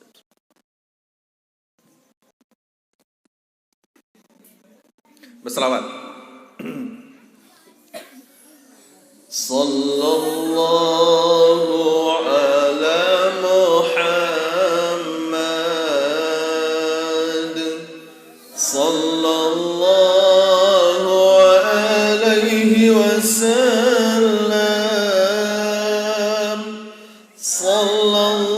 Berselawat. Sallallahu ala Muhammad. Sallallahu alaihi wasallam. Sallallahu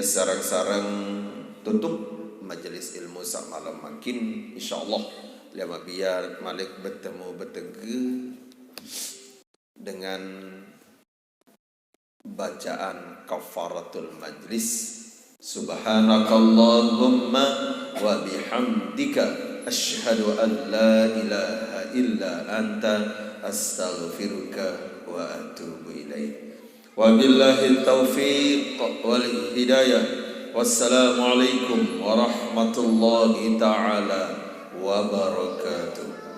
sarang-sarang tutup majelis ilmu sak malam makin insyaallah lama biar Malik bertemu bertege dengan bacaan kafaratul majlis subhanakallahumma wa bihamdika asyhadu an la ilaha illa anta astaghfiruka wa atubu ilaik. Wabillahi taufiq wal hidayah. Wassalamualaikum warahmatullahi taala wabarakatuh.